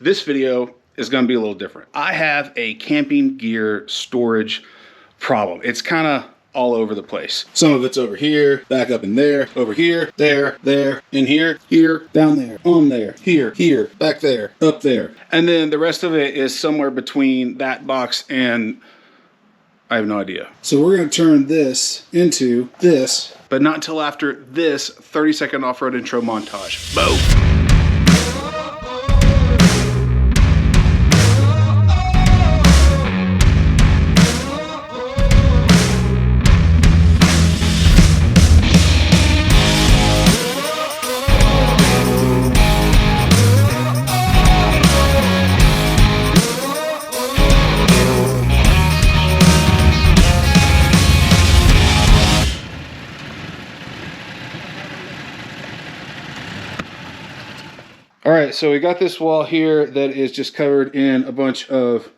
This video is going to be a little different. I have a camping gear storage problem. It's kind of all over the place. Some of it's over here, back up in there, over here, there, in here, down there, on there, here, back there, up there. And then the rest of it is somewhere between that box and I have no idea. So we're going to turn this into this, but not until after this 30-second off-road intro montage. Boom. All right, so we got this wall here that is just covered in a bunch of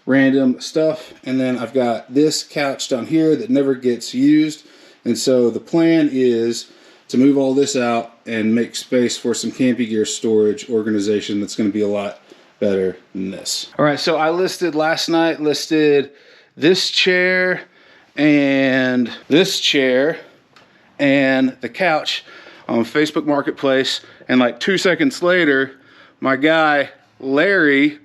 random stuff. And then I've got this couch down here that never gets used. And so the plan is to move all this out and make space for some camping gear storage organization that's going to be a lot better than this. All right, so I last night listed this chair and the couch on Facebook Marketplace, and like 2 seconds later, my guy, Larry,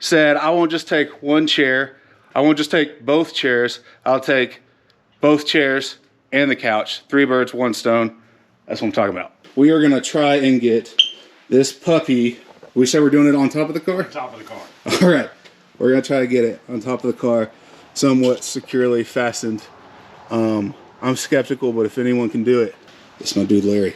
said, I won't just take one chair, I won't just take both chairs, I'll take both chairs and the couch. 3 birds, 1 stone. That's what I'm talking about. We are gonna try and get this puppy, we said we're doing it on top of the car? Top of the car. All right, we're gonna try to get it on top of the car, somewhat securely fastened. I'm skeptical, but if anyone can do it, it's my dude Larry.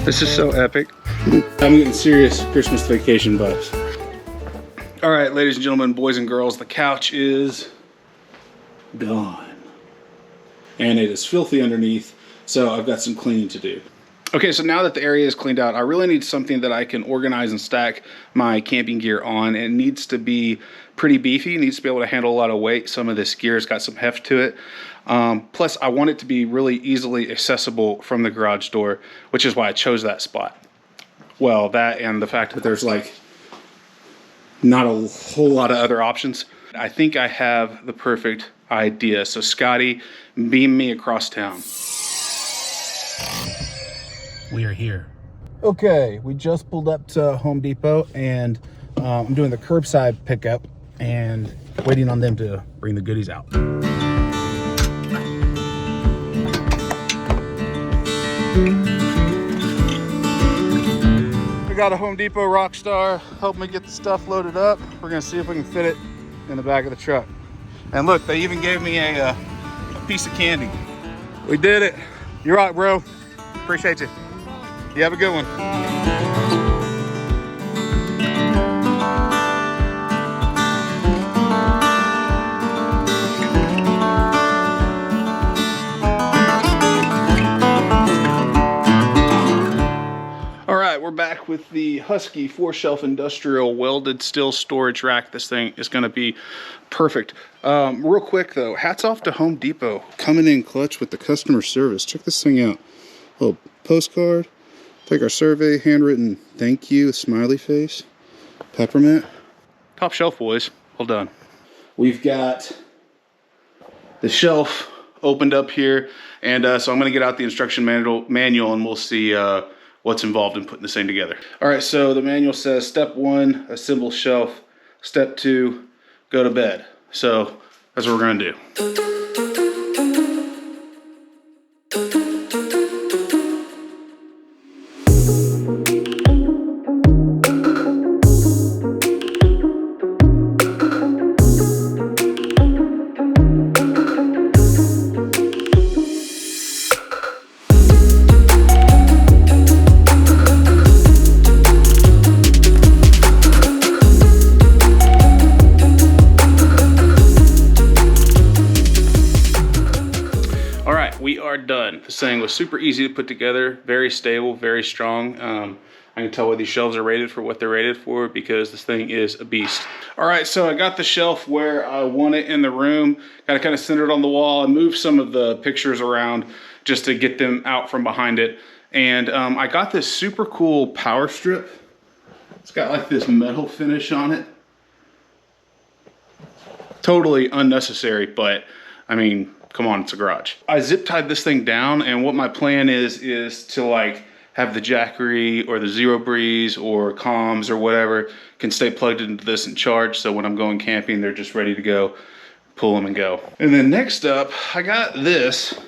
This is so epic. I'm getting serious Christmas vacation vibes. All right, ladies and gentlemen, boys and girls, the couch is gone. And it is filthy underneath, so I've got some cleaning to do. Okay, so now that the area is cleaned out, I really need something that I can organize and stack my camping gear on. It needs to be pretty beefy. It needs to be able to handle a lot of weight. Some of this gear's got some heft to it. Plus, I want it to be really easily accessible from the garage door, which is why I chose that spot. Well, that and the fact that there's like not a whole lot of other options. I think I have the perfect idea. So Scotty, beam me across town. We are here. Okay, we just pulled up to Home Depot and I'm doing the curbside pickup and waiting on them to bring the goodies out. We got a Home Depot Rockstar helping me get the stuff loaded up. We're gonna see if we can fit it in the back of the truck. And look, they even gave me a piece of candy. We did it. You're right, bro. Appreciate you. You have a good one. We're back with the Husky 4-shelf industrial welded steel storage rack. This thing is going to be perfect. Real quick though, hats off to Home Depot, coming in clutch with the customer service. Check this thing out. Little postcard, take our survey, handwritten thank you, smiley face, peppermint. Top shelf, boys. Well done. We've got the shelf opened up here, and so I'm going to get out the instruction manual and we'll see what's involved in putting this thing together. All right, so the manual says step 1, assemble shelf. Step 2, go to bed. So that's what we're gonna do. done. This thing was super easy to put together, very stable, very strong. I can tell why these shelves are rated for what they're rated for because this thing is a beast. All right, so I got the shelf where I want it in the room. Got it kind of centered on the wall. I moved some of the pictures around just to get them out from behind it. And I got this super cool power strip. It's got like this metal finish on it. Totally unnecessary, but I mean, come on, it's a garage. I zip tied this thing down, and what my plan is to like have the Jackery or the Zero Breeze or comms or whatever can stay plugged into this and charge. So when I'm going camping, they're just ready to go, pull them and go. And then next up, I got this.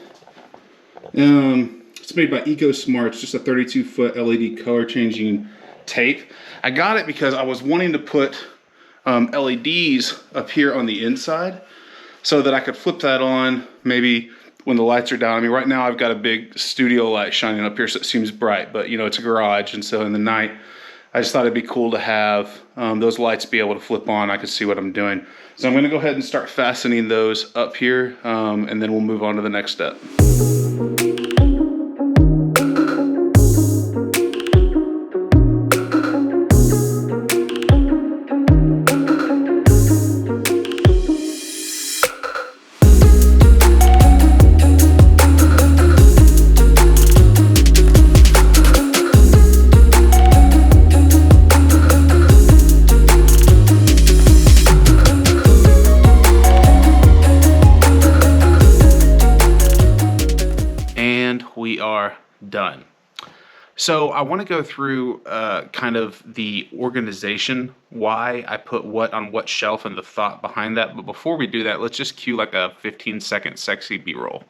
It's made by EcoSmart. It's just a 32-foot LED color changing tape. I got it because I was wanting to put LEDs up here on the inside so that I could flip that on maybe when the lights are down. I mean, right now I've got a big studio light shining up here, so it seems bright, but you know, it's a garage, and so in the night, I just thought it'd be cool to have those lights be able to flip on. I could see what I'm doing. So I'm gonna go ahead and start fastening those up here, and then we'll move on to the next step. We are done. So I want to go through kind of the organization, why I put what on what shelf and the thought behind that. But before we do that, let's just cue like a 15-second sexy B-roll.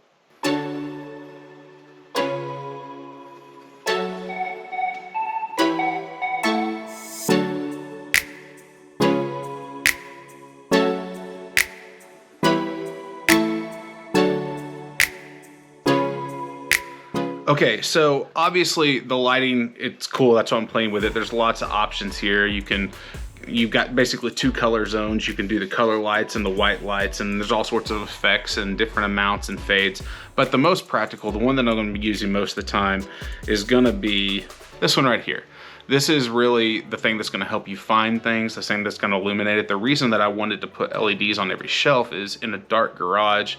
Okay, so obviously the lighting, it's cool. That's why I'm playing with it. There's lots of options here. You've got basically two color zones. You can do the color lights and the white lights, and there's all sorts of effects and different amounts and fades. But the most practical, the one that I'm gonna be using most of the time, is gonna be this one right here. This is really the thing that's gonna help you find things, the thing that's gonna illuminate it. The reason that I wanted to put LEDs on every shelf is in a dark garage,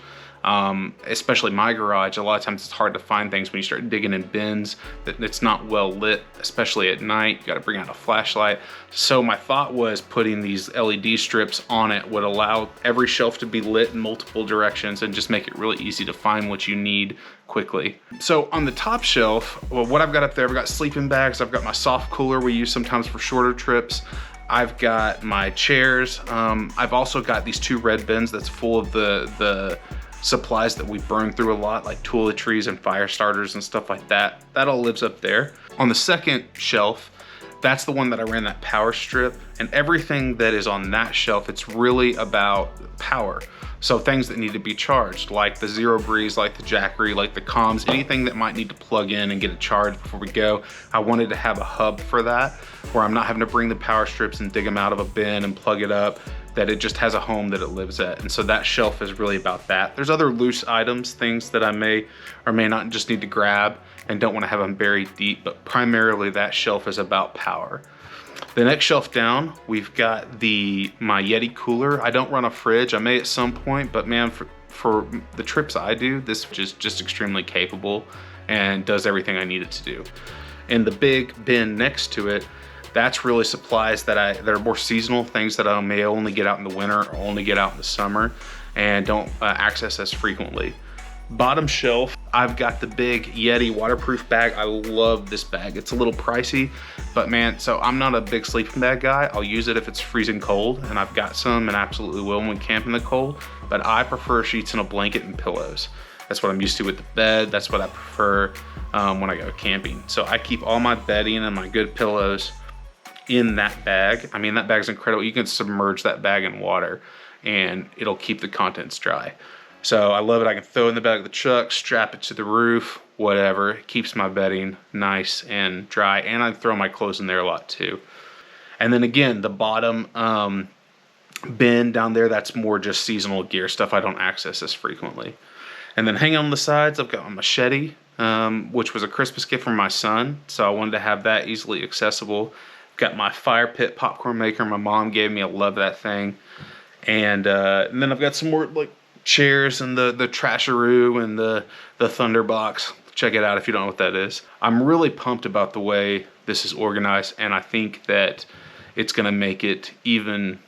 especially my garage, a lot of times it's hard to find things when you start digging in bins that it's not well lit, especially at night. You got to bring out a flashlight. So my thought was putting these LED strips on it would allow every shelf to be lit in multiple directions and just make it really easy to find what you need quickly. So on the top shelf, well, what I've got up there, I've got sleeping bags, I've got my soft cooler we use sometimes for shorter trips. I've got my chairs. I've also got these two red bins that's full of the supplies that we burn through a lot, like toiletries and fire starters and stuff like that. That all lives up there. On the second shelf, that's the one that I ran that power strip, and everything that is on that shelf, it's really about power. So things that need to be charged, like the Zero Breeze, like the Jackery, like the comms, anything that might need to plug in and get it charged before we go. I wanted to have a hub for that, where I'm not having to bring the power strips and dig them out of a bin and plug it up, that it just has a home that it lives at. And so that shelf is really about that. There's other loose items, things that I may or may not just need to grab and don't want to have them buried deep, but primarily that shelf is about power. The next shelf down, we've got my Yeti cooler. I don't run a fridge. I may at some point, but man, for the trips I do, this is just extremely capable and does everything I need it to do. And the big bin next to it, that's really supplies that are more seasonal, things that I may only get out in the winter or only get out in the summer and don't access as frequently. Bottom shelf, I've got the big Yeti waterproof bag. I love this bag. It's a little pricey, but man, so I'm not a big sleeping bag guy. I'll use it if it's freezing cold, and I've got some and absolutely will when we camp in the cold, but I prefer sheets and a blanket and pillows. That's what I'm used to with the bed. That's what I prefer when I go camping. So I keep all my bedding and my good pillows in that bag. I mean, that bag's incredible. You can submerge that bag in water and it'll keep the contents dry. So I love it. I can throw it in the back of the truck, strap it to the roof, whatever. It keeps my bedding nice and dry, and I throw my clothes in there a lot too. And then again, the bottom bin down there, that's more just seasonal gear stuff I don't access as frequently. And then hanging on the sides, I've got a machete, which was a Christmas gift from my son. So I wanted to have that easily accessible. Got my fire pit popcorn maker my mom gave me. I love that thing. And then I've got some more like chairs and the trasharoo and the thunder box. Check it out if you don't know what that is. I'm really pumped about the way this is organized, and I think that it's gonna make it even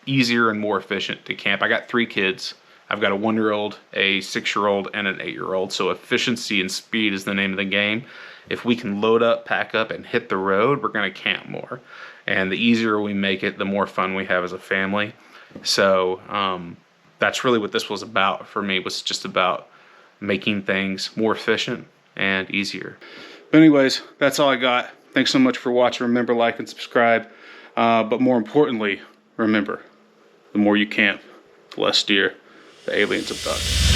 easier and more efficient to camp. I got 3 kids. I've got a 1-year-old, a 6-year-old, and an 8-year-old. So efficiency and speed is the name of the game. If we can load up, pack up, and hit the road, we're gonna camp more. And the easier we make it, the more fun we have as a family. So that's really what this was about for me, was just about making things more efficient and easier. But anyways, that's all I got. Thanks so much for watching. Remember, like and subscribe. But more importantly, remember, the more you camp, the less deer the aliens abduct.